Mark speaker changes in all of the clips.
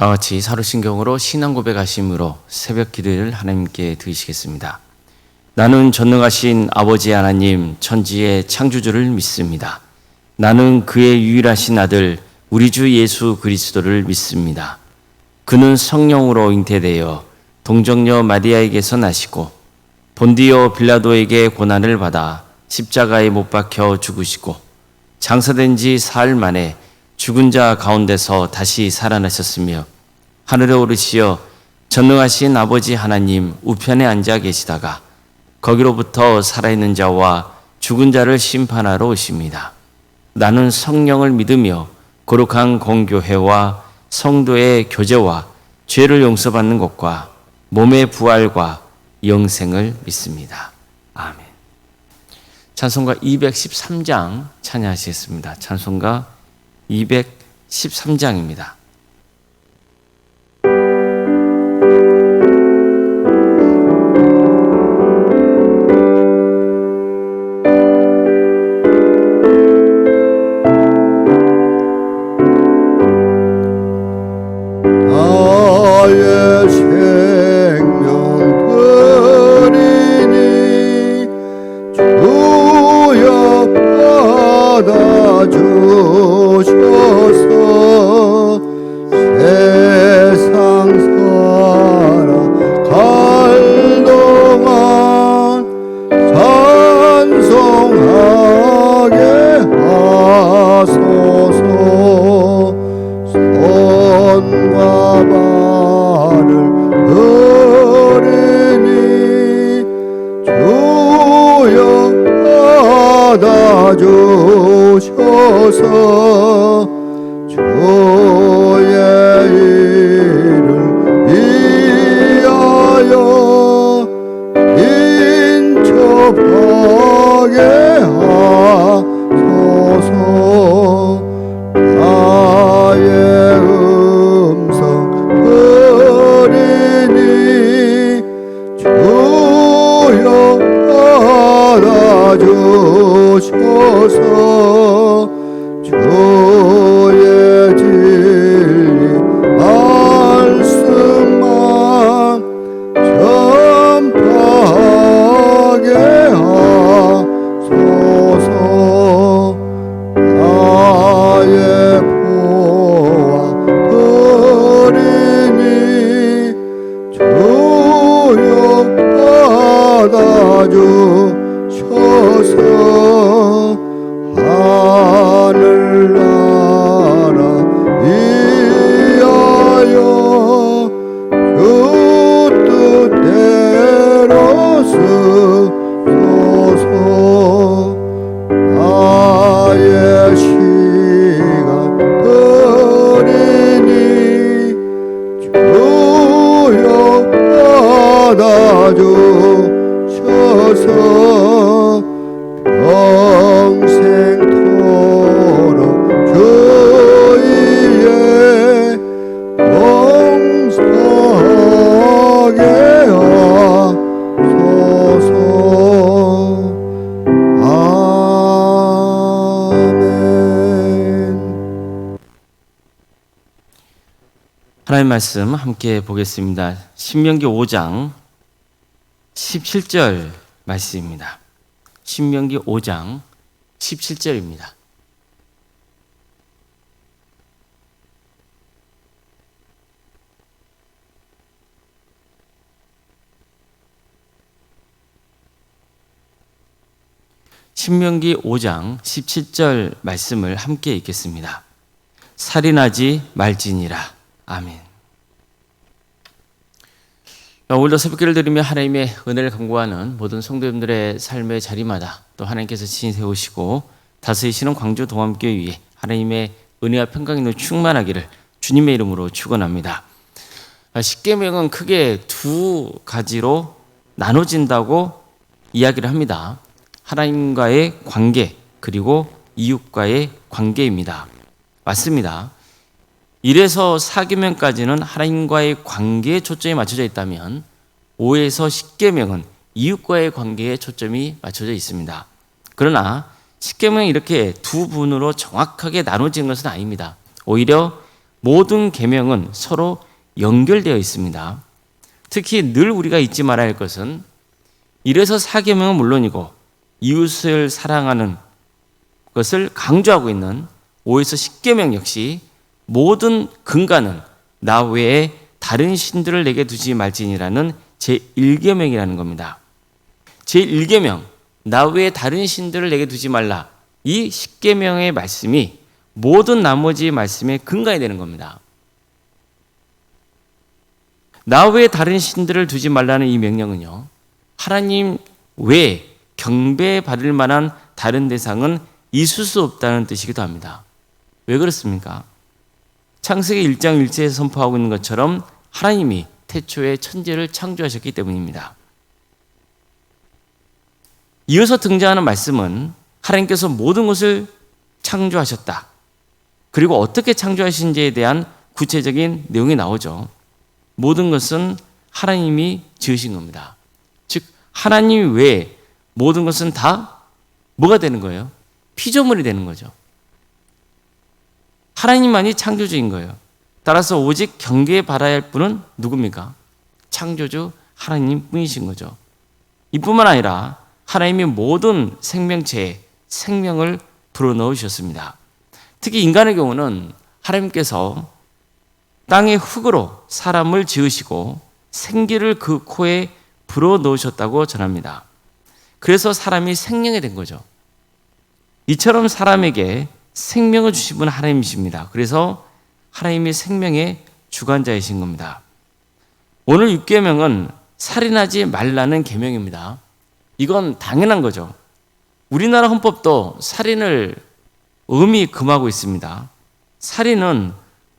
Speaker 1: 다 같이 사도신경으로 신앙 고백하심으로 새벽 기도를 하나님께 드리시겠습니다. 나는 전능하신 아버지 하나님 천지의 창조주를 믿습니다. 나는 그의 유일하신 아들 우리 주 예수 그리스도를 믿습니다. 그는 성령으로 잉태되어 동정녀 마리아에게서 나시고 본디오 빌라도에게 고난을 받아 십자가에 못 박혀 죽으시고 장사된 지 사흘 만에 죽은 자 가운데서 다시 살아나셨으며 하늘에 오르시어 전능하신 아버지 하나님 우편에 앉아 계시다가 거기로부터 살아있는 자와 죽은 자를 심판하러 오십니다. 나는 성령을 믿으며 거룩한 공교회와 성도의 교제와 죄를 용서받는 것과 몸의 부활과 영생을 믿습니다. 아멘. 찬송가 213장 찬양하시겠습니다. 찬송가 213장입니다.
Speaker 2: 나의 생명 드리니 주여 받아주셔서 세상 살아갈 동안 찬송하게 하소서. 손과 발을 들으니 주여 받아주셔서 주의 일을 위하여 인접하게 하소서. 나의 음성 들으니 주여 받아주셔서 주의 진리 말씀만 전파하게 하소서. 나의 보아 드리니 주여 받아주셔서 하늘나라 위하여 주 뜻대로 쓰소서. 나의 시간 드리니 주여 받아주셔서 평생토록 주위에 봉사하게 하소서. 아멘.
Speaker 1: 하나님 말씀 함께 보겠습니다. 신명기 5장 17절 말씀입니다. 신명기 5장 17절입니다. 신명기 5장 17절 말씀을 함께 읽겠습니다. 살인하지 말지니라. 아멘. 오늘도 새벽기를 드리며 하나님의 은혜를 간구하는 모든 성도님들의 삶의 자리마다 또 하나님께서 친히 세우시고 다스리시는 광주 동암교회 위에 하나님의 은혜와 평강이 충만하기를 주님의 이름으로 축원합니다. 십계명은 크게 두 가지로 나눠진다고 이야기를 합니다. 하나님과의 관계 그리고 이웃과의 관계입니다. 맞습니다. 1에서 4계명까지는 하나님과의 관계에 초점이 맞춰져 있다면 5에서 10계명은 이웃과의 관계에 초점이 맞춰져 있습니다. 그러나 십계명이 이렇게 두 분으로 정확하게 나눠진 것은 아닙니다. 오히려 모든 계명은 서로 연결되어 있습니다. 특히 늘 우리가 잊지 말아야 할 것은 이래서 사계명은 물론이고 이웃을 사랑하는 것을 강조하고 있는 5에서 10계명 역시 모든 근간은 나 외에 다른 신들을 내게 두지 말지니라는 제1계명이라는 겁니다. 제1계명, 나 외에 다른 신들을 내게 두지 말라. 이 10계명의 말씀이 모든 나머지 말씀의 근간이 되는 겁니다. 나 외에 다른 신들을 두지 말라는 이 명령은요, 하나님 외에 경배받을 만한 다른 대상은 있을 수 없다는 뜻이기도 합니다. 왜 그렇습니까? 창세기 1장 1절에서 선포하고 있는 것처럼 하나님이 태초에 천지를 창조하셨기 때문입니다. 이어서 등장하는 말씀은 하나님께서 모든 것을 창조하셨다. 그리고 어떻게 창조하신지에 대한 구체적인 내용이 나오죠. 모든 것은 하나님이 지으신 겁니다. 즉 하나님 외에 모든 것은 다 뭐가 되는 거예요? 피조물이 되는 거죠. 하나님만이 창조주인 거예요. 따라서 오직 경계받아야 할 분은 누굽니까? 창조주 하나님 뿐이신 거죠. 이뿐만 아니라 하나님이 모든 생명체에 생명을 불어넣으셨습니다. 특히 인간의 경우는 하나님께서 땅의 흙으로 사람을 지으시고 생기를 그 코에 불어넣으셨다고 전합니다. 그래서 사람이 생명이 된 거죠. 이처럼 사람에게 생명을 주신 분은 하나님이십니다. 그래서 하나님이 생명의 주관자이신 겁니다. 오늘 6계명은 살인하지 말라는 계명입니다. 이건 당연한 거죠. 우리나라 헌법도 살인을 엄히 금하고 있습니다. 살인은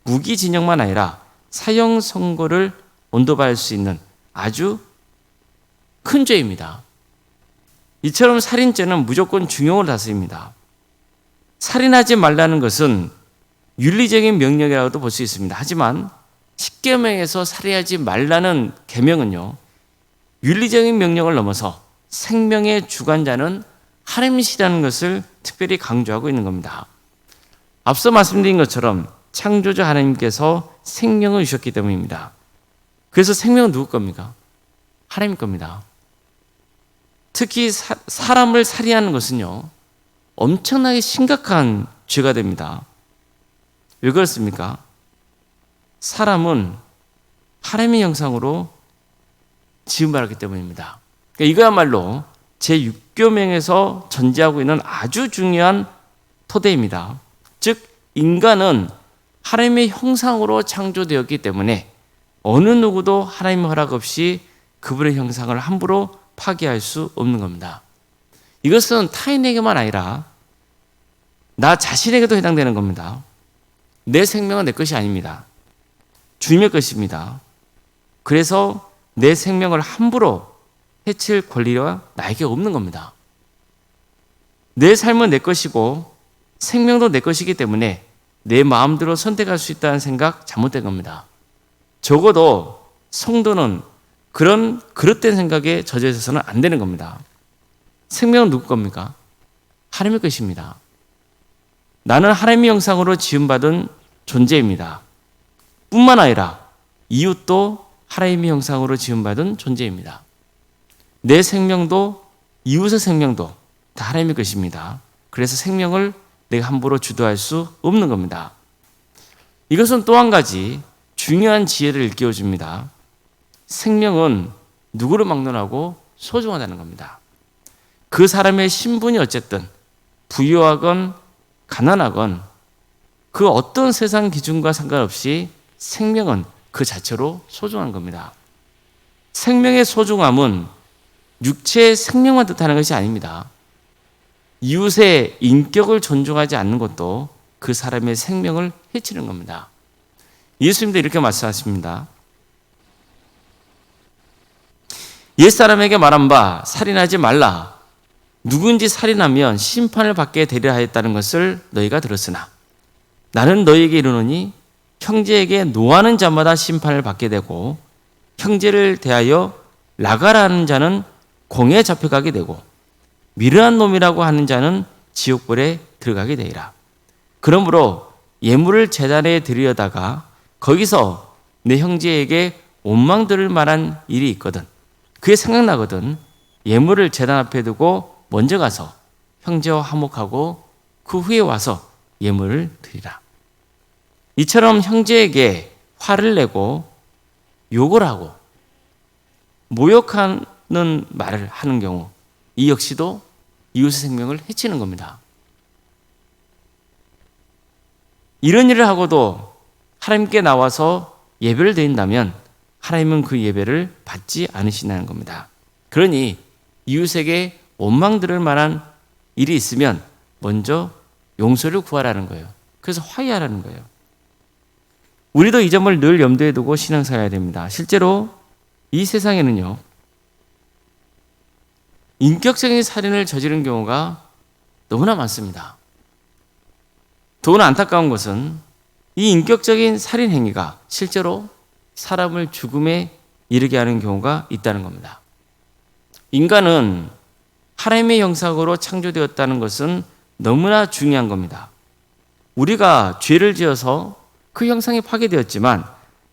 Speaker 1: 무기 진영만 아니라 사형 선고를 언도받을 수 있는 아주 큰 죄입니다. 이처럼 살인죄는 무조건 중형으로 다스립니다. 살인하지 말라는 것은 윤리적인 명령이라고도 볼 수 있습니다. 하지만 10계명에서 살인하지 말라는 계명은요, 윤리적인 명령을 넘어서 생명의 주관자는 하나님이시라는 것을 특별히 강조하고 있는 겁니다. 앞서 말씀드린 것처럼 창조주 하나님께서 생명을 주셨기 때문입니다. 그래서 생명은 누구 겁니까? 하나님 겁니다. 특히 사람을 살인하는 것은요, 엄청나게 심각한 죄가 됩니다. 왜 그렇습니까? 사람은 하나님의 형상으로 지음받았기 때문입니다. 그러니까 이거야말로 제6계명에서 전제하고 있는 아주 중요한 토대입니다. 즉 인간은 하나님의 형상으로 창조되었기 때문에 어느 누구도 하나님의 허락 없이 그분의 형상을 함부로 파괴할 수 없는 겁니다. 이것은 타인에게만 아니라 나 자신에게도 해당되는 겁니다. 내 생명은 내 것이 아닙니다. 주님의 것입니다. 그래서 내 생명을 함부로 해칠 권리가 나에게 없는 겁니다. 내 삶은 내 것이고 생명도 내 것이기 때문에 내 마음대로 선택할 수 있다는 생각 잘못된 겁니다. 적어도 성도는 그런 그릇된 생각에 젖어 있어서는 안 되는 겁니다. 생명은 누구 겁니까? 하나님의 것입니다. 나는 하나님의 형상으로 지음받은 존재입니다. 뿐만 아니라 이웃도 하나님의 형상으로 지음받은 존재입니다. 내 생명도 이웃의 생명도 다 하나님의 것입니다. 그래서 생명을 내가 함부로 주도할 수 없는 겁니다. 이것은 또 한 가지 중요한 지혜를 일깨워줍니다. 생명은 누구를 막론하고 소중하다는 겁니다. 그 사람의 신분이 어쨌든 부유하건 가난하건 그 어떤 세상 기준과 상관없이 생명은 그 자체로 소중한 겁니다. 생명의 소중함은 육체의 생명만 뜻하는 것이 아닙니다. 이웃의 인격을 존중하지 않는 것도 그 사람의 생명을 해치는 겁니다. 예수님도 이렇게 말씀하십니다. 옛사람에게 말한 바 살인하지 말라. 누군지 살인하면 심판을 받게 되리라 하였다는 것을 너희가 들었으나 나는 너희에게 이르노니 형제에게 노하는 자마다 심판을 받게 되고 형제를 대하여 나가라 하는 자는 공에 잡혀가게 되고 미련한 놈이라고 하는 자는 지옥불에 들어가게 되리라. 그러므로 예물을 제단에 드리려다가 거기서 내 형제에게 원망 들을 만한 일이 있거든. 그게 생각나거든. 예물을 제단 앞에 두고 먼저 가서 형제와 화목하고 그 후에 와서 예물을 드리라. 이처럼 형제에게 화를 내고 욕을 하고 모욕하는 말을 하는 경우, 이 역시도 이웃의 생명을 해치는 겁니다. 이런 일을 하고도 하나님께 나와서 예배를 드린다면 하나님은 그 예배를 받지 않으신다는 겁니다. 그러니 이웃에게 원망 들을 만한 일이 있으면 먼저 용서를 구하라는 거예요. 그래서 화해하라는 거예요. 우리도 이 점을 늘 염두에 두고 신앙생활해야 됩니다. 실제로 이 세상에는요, 인격적인 살인을 저지른 경우가 너무나 많습니다. 더구나 안타까운 것은 이 인격적인 살인 행위가 실제로 사람을 죽음에 이르게 하는 경우가 있다는 겁니다. 인간은 하나님의 형상으로 창조되었다는 것은 너무나 중요한 겁니다. 우리가 죄를 지어서 그 형상이 파괴되었지만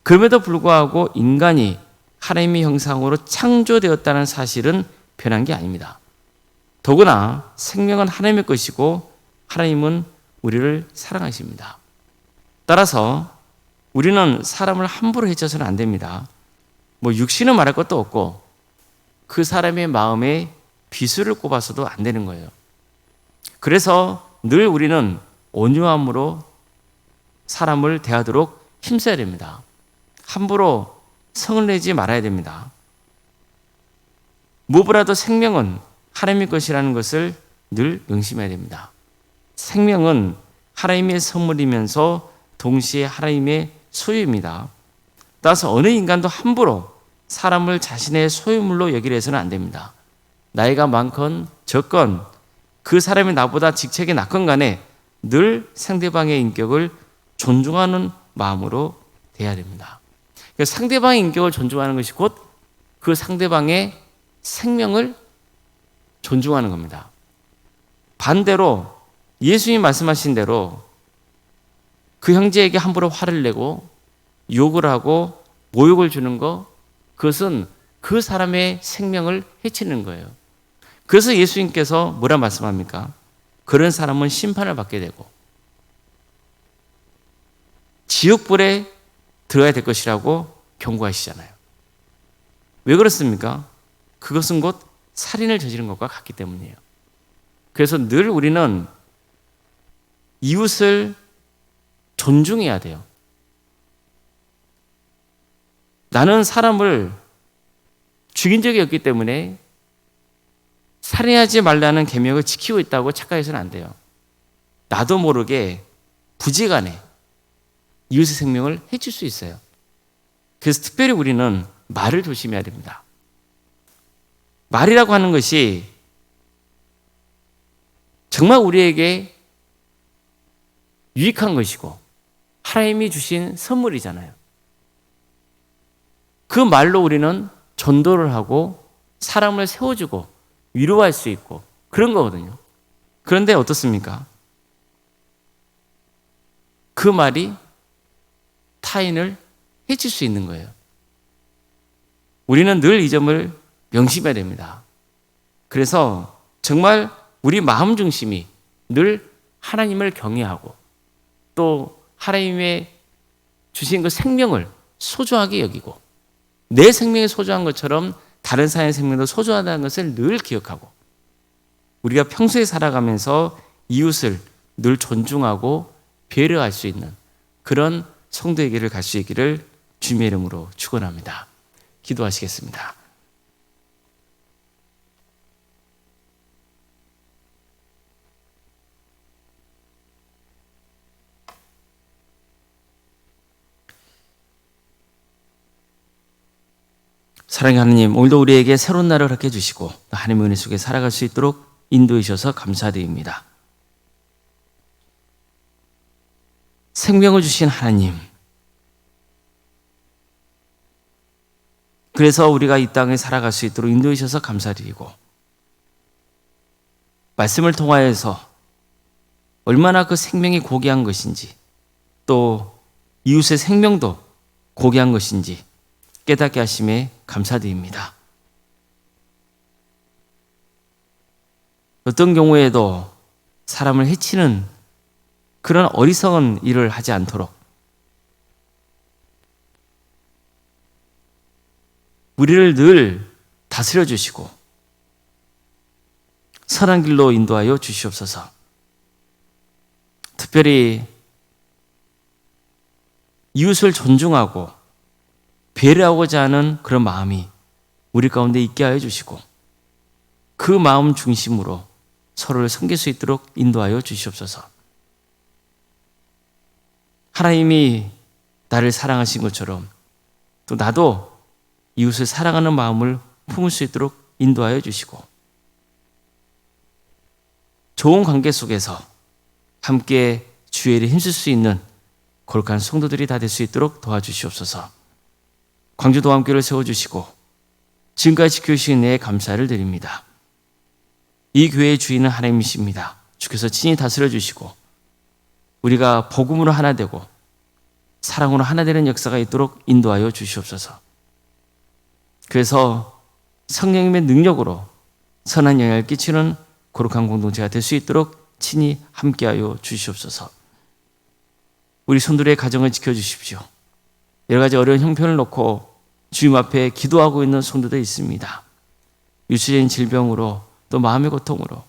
Speaker 1: 그럼에도 불구하고 인간이 하나님의 형상으로 창조되었다는 사실은 변한 게 아닙니다. 더구나 생명은 하나님의 것이고 하나님은 우리를 사랑하십니다. 따라서 우리는 사람을 함부로 해쳐서는 안 됩니다. 육신은 말할 것도 없고 그 사람의 마음에 비수를 꼽아서도 안 되는 거예요. 그래서 늘 우리는 온유함으로 사람을 대하도록 힘써야 됩니다. 함부로 성을 내지 말아야 됩니다. 무엇보다도 생명은 하나님의 것이라는 것을 늘 명심해야 됩니다. 생명은 하나님의 선물이면서 동시에 하나님의 소유입니다. 따라서 어느 인간도 함부로 사람을 자신의 소유물로 여기려 해서는 안 됩니다. 나이가 많건 적건 그 사람이 나보다 직책이 낮건 간에 늘 상대방의 인격을 존중하는 마음으로 대해야 됩니다. 상대방의 인격을 존중하는 것이 곧 그 상대방의 생명을 존중하는 겁니다. 반대로 예수님이 말씀하신 대로 그 형제에게 함부로 화를 내고 욕을 하고 모욕을 주는 것, 그것은 그 사람의 생명을 해치는 거예요. 그래서 예수님께서 뭐라 말씀합니까? 그런 사람은 심판을 받게 되고 지옥불에 들어야 될 것이라고 경고하시잖아요. 왜 그렇습니까? 그것은 곧 살인을 저지른 것과 같기 때문이에요. 그래서 늘 우리는 이웃을 존중해야 돼요. 나는 사람을 죽인 적이 없기 때문에 살인하지 말라는 계명을 지키고 있다고 착각해서는 안 돼요. 나도 모르게 부지간에 이웃의 생명을 해칠 수 있어요. 그래서 특별히 우리는 말을 조심해야 됩니다. 말이라고 하는 것이 정말 우리에게 유익한 것이고 하나님이 주신 선물이잖아요. 그 말로 우리는 전도를 하고 사람을 세워주고 위로할 수 있고 그런 거거든요. 그런데 어떻습니까? 그 말이 타인을 해칠 수 있는 거예요. 우리는 늘 이 점을 명심해야 됩니다. 그래서 정말 우리 마음 중심이 늘 하나님을 경외하고 또 하나님의 주신 그 생명을 소중하게 여기고 내 생명이 소중한 것처럼 다른 사람의 생명도 소중하다는 것을 늘 기억하고 우리가 평소에 살아가면서 이웃을 늘 존중하고 배려할 수 있는 그런 성도의 길을 갈 수 있기를 주님의 이름으로 축원합니다. 기도하시겠습니다. 사랑의 하나님, 오늘도 우리에게 새로운 날을 허락해 주시고 하나님의 은혜 속에 살아갈 수 있도록 인도해 주셔서 감사드립니다. 생명을 주신 하나님, 그래서 우리가 이 땅에 살아갈 수 있도록 인도해 주셔서 감사드리고 말씀을 통하여서 얼마나 그 생명이 고귀한 것인지 또 이웃의 생명도 고귀한 것인지 깨닫게 하심에 감사드립니다. 어떤 경우에도 사람을 해치는 그런 어리석은 일을 하지 않도록 우리를 늘 다스려 주시고 선한 길로 인도하여 주시옵소서. 특별히 이웃을 존중하고 배려하고자 하는 그런 마음이 우리 가운데 있게 하여 주시고 그 마음 중심으로 서로를 섬길 수 있도록 인도하여 주시옵소서. 하나님이 나를 사랑하신 것처럼 또 나도 이웃을 사랑하는 마음을 품을 수 있도록 인도하여 주시고 좋은 관계 속에서 함께 주의 일에 힘쓸 수 있는 거룩한 성도들이 다 될 수 있도록 도와주시옵소서. 광주도 함께를 세워주시고 지금까지 지켜주신 은혜에 감사를 드립니다. 이 교회의 주인은 하나님이십니다. 주께서 친히 다스려 주시고 우리가 복음으로 하나 되고 사랑으로 하나 되는 역사가 있도록 인도하여 주시옵소서. 그래서 성령님의 능력으로 선한 영향을 끼치는 거룩한 공동체가 될 수 있도록 친히 함께하여 주시옵소서. 우리 손들의 가정을 지켜주십시오. 여러 가지 어려운 형편을 놓고 주님 앞에 기도하고 있는 성도도 있습니다. 유치적인 질병으로 또 마음의 고통으로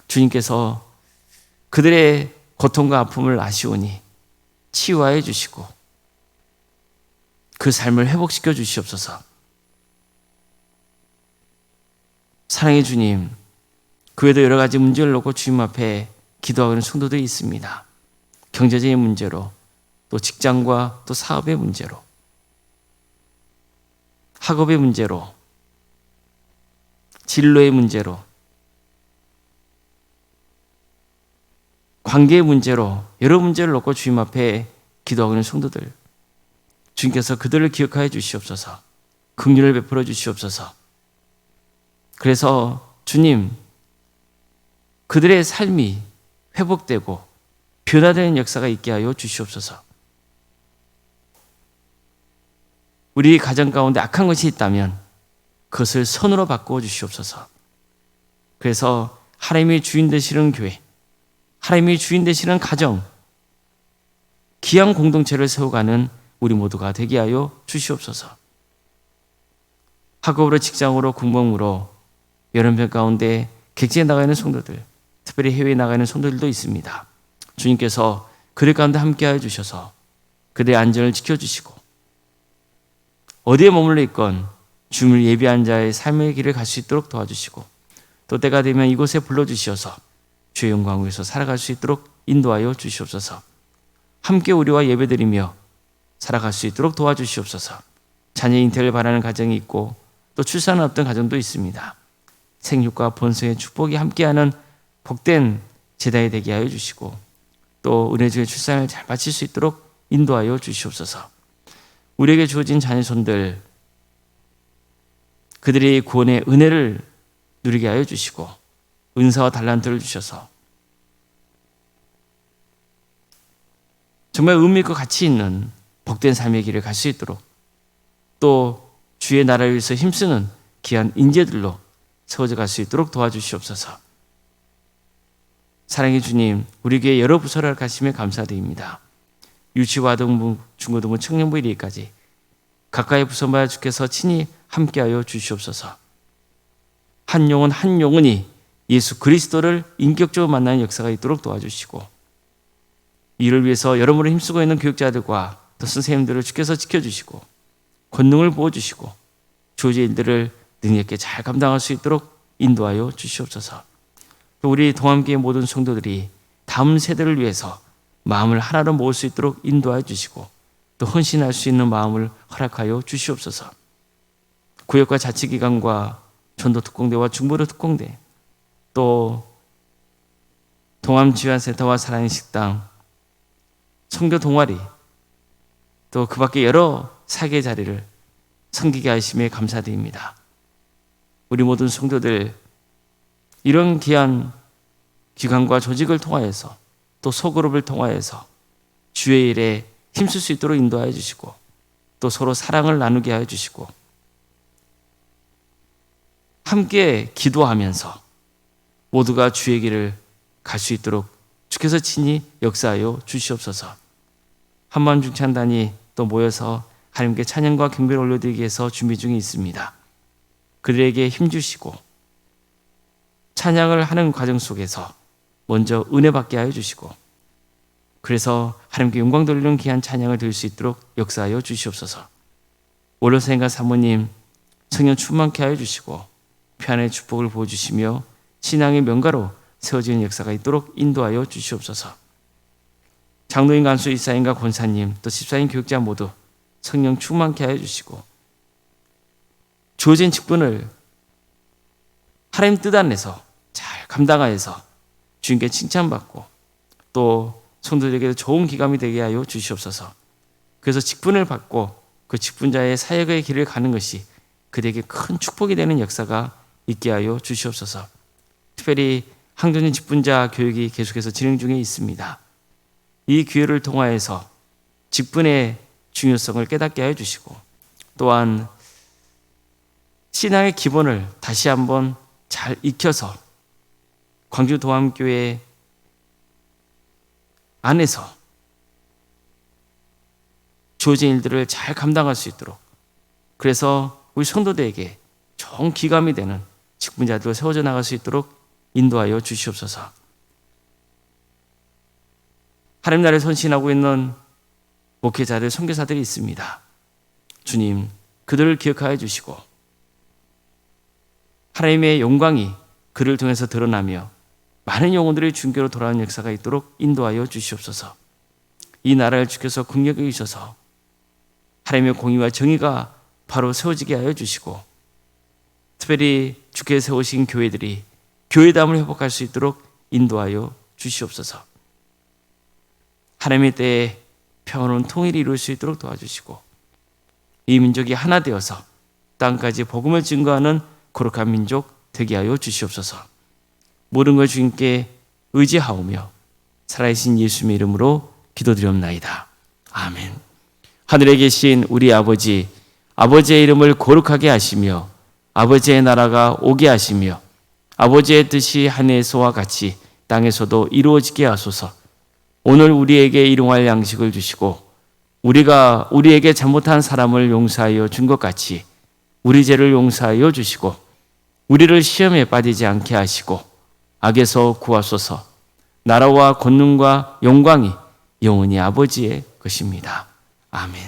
Speaker 1: 주님께서 그들의 고통과 아픔을 아시오니 치유하여 주시고 그 삶을 회복시켜 주시옵소서. 사랑의 주님, 그 외에도 여러 가지 문제를 놓고 주님 앞에 기도하고 있는 성도들이 있습니다. 경제적인 문제로 또 직장과 또 사업의 문제로 학업의 문제로 진로의 문제로 관계의 문제로 여러 문제를 놓고 주님 앞에 기도하고 있는 성도들 주님께서 그들을 기억하여 주시옵소서. 긍휼을 베풀어 주시옵소서. 그래서 주님 그들의 삶이 회복되고 변화되는 역사가 있게 하여 주시옵소서. 우리 가정 가운데 악한 것이 있다면 그것을 선으로 바꾸어 주시옵소서. 그래서 하나님이 주인 되시는 교회, 하나님이 주인 되시는 가정, 귀한 공동체를 세워가는 우리 모두가 되게 하여 주시옵소서. 학업으로 직장으로 공범으로 여러분 가운데 객지에 나가 있는 성도들, 특별히 해외에 나가 있는 성도들도 있습니다. 주님께서 그들 가운데 함께하여 주셔서 그들의 안전을 지켜주시고 어디에 머물러 있건 주님을 예비한 자의 삶의 길을 갈 수 있도록 도와주시고 또 때가 되면 이곳에 불러주시어서 주의 영광 위에서 살아갈 수 있도록 인도하여 주시옵소서. 함께 우리와 예배드리며 살아갈 수 있도록 도와주시옵소서. 자녀 잉태를 바라는 가정이 있고 또 출산을 앞둔 가정도 있습니다. 생육과 번성의 축복이 함께하는 복된 제단이 되게 하여 주시고 또 은혜주의 출산을 잘 마칠 수 있도록 인도하여 주시옵소서. 우리에게 주어진 자녀손들 그들이 구원의 은혜를 누리게 하여 주시고 은사와 달란트를 주셔서 정말 의미 있고 가치 있는 복된 삶의 길을 갈 수 있도록 또 주의 나라를 위해서 힘쓰는 귀한 인재들로 세워져 갈 수 있도록 도와주시옵소서. 사랑의 주님, 우리 교회 여러 부서를 가심에 감사드립니다. 유치와 아동부, 중고등부, 청년부 이르기까지 각각의 부서마다 주께서 친히 함께하여 주시옵소서. 한 영혼 한 영혼이 예수 그리스도를 인격적으로 만나는 역사가 있도록 도와주시고 이를 위해서 여러모로 힘쓰고 있는 교육자들과 또 선생님들을 주께서 지켜주시고 권능을 부어주시고 주어진 일들을 능력 있게 잘 감당할 수 있도록 인도하여 주시옵소서. 또 우리 동암교회 모든 성도들이 다음 세대를 위해서 마음을 하나로 모을 수 있도록 인도하여 주시고 또 헌신할 수 있는 마음을 허락하여 주시옵소서. 구역과 자치기관과 전도특공대와 중보로 특공대 또 동암지원센터와 사랑의 식당 선교 동아리 또 그 밖에 여러 사계 자리를 섬기게 하심에 감사드립니다. 우리 모든 성도들 이런 귀한 기관과 조직을 통하여서 또 소그룹을 통하여서 주의 일에 힘쓸 수 있도록 인도하여 주시고 또 서로 사랑을 나누게 하여 주시고 함께 기도하면서 모두가 주의 길을 갈 수 있도록 주께서 친히 역사하여 주시옵소서. 한만중찬단이 또 모여서 하나님께 찬양과 경배를 올려드리기 위해서 준비 중에 있습니다. 그들에게 힘주시고 찬양을 하는 과정 속에서 먼저 은혜 받게 하여 주시고 그래서 하나님께 영광 돌리는 귀한 찬양을 드릴 수 있도록 역사하여 주시옵소서. 원로사님과 사모님 성령 충만케 하여 주시고 평안의 축복을 부어주시며 신앙의 명가로 세워지는 역사가 있도록 인도하여 주시옵소서. 장로인, 간수, 이사님과 권사님 또 집사님, 교육자 모두 성령 충만케 하여 주시고 주어진 직분을 하나님 뜻 안에서 잘 감당하여서 주님께 칭찬받고 또 성도들에게도 좋은 기감이 되게 하여 주시옵소서. 그래서 직분을 받고 그 직분자의 사역의 길을 가는 것이 그들에게 큰 축복이 되는 역사가 있게 하여 주시옵소서. 특별히 항전인 직분자 교육이 계속해서 진행 중에 있습니다. 이 기회를 통하여서 직분의 중요성을 깨닫게 하여 주시고 또한 신앙의 기본을 다시 한번 잘 익혀서 광주 도암교회 안에서 주어진 일들을 잘 감당할 수 있도록 그래서 우리 성도들에게 좋은 기감이 되는 직분자들로 세워져 나갈 수 있도록 인도하여 주시옵소서. 하나님 나라에 헌신하고 있는 목회자들, 선교사들이 있습니다. 주님, 그들을 기억하여 주시고 하나님의 영광이 그를 통해서 드러나며 많은 영혼들이 중교로 돌아오는 역사가 있도록 인도하여 주시옵소서. 이 나라를 주께서 긍휼히 여기셔서 하나님의 공의와 정의가 바로 세워지게 하여 주시고 특별히 주께서 세우신 교회들이 교회담을 회복할 수 있도록 인도하여 주시옵소서. 하나님의 때에 평화로운 통일이 이룰 수 있도록 도와주시고 이 민족이 하나 되어서 땅까지 복음을 증거하는 거룩한 민족 되게 하여 주시옵소서. 모든 걸 주님께 의지하오며 살아계신 예수님의 이름으로 기도드리옵나이다. 아멘. 하늘에 계신 우리 아버지, 아버지의 이름을 거룩하게 하시며 아버지의 나라가 오게 하시며 아버지의 뜻이 하늘에서와 같이 땅에서도 이루어지게 하소서. 오늘 우리에게 일용할 양식을 주시고 우리가 우리에게 잘못한 사람을 용서하여 준 것 같이 우리 죄를 용서하여 주시고 우리를 시험에 빠지지 않게 하시고 악에서 구하소서. 나라와 권능과 영광이 영원히 아버지의 것입니다. 아멘.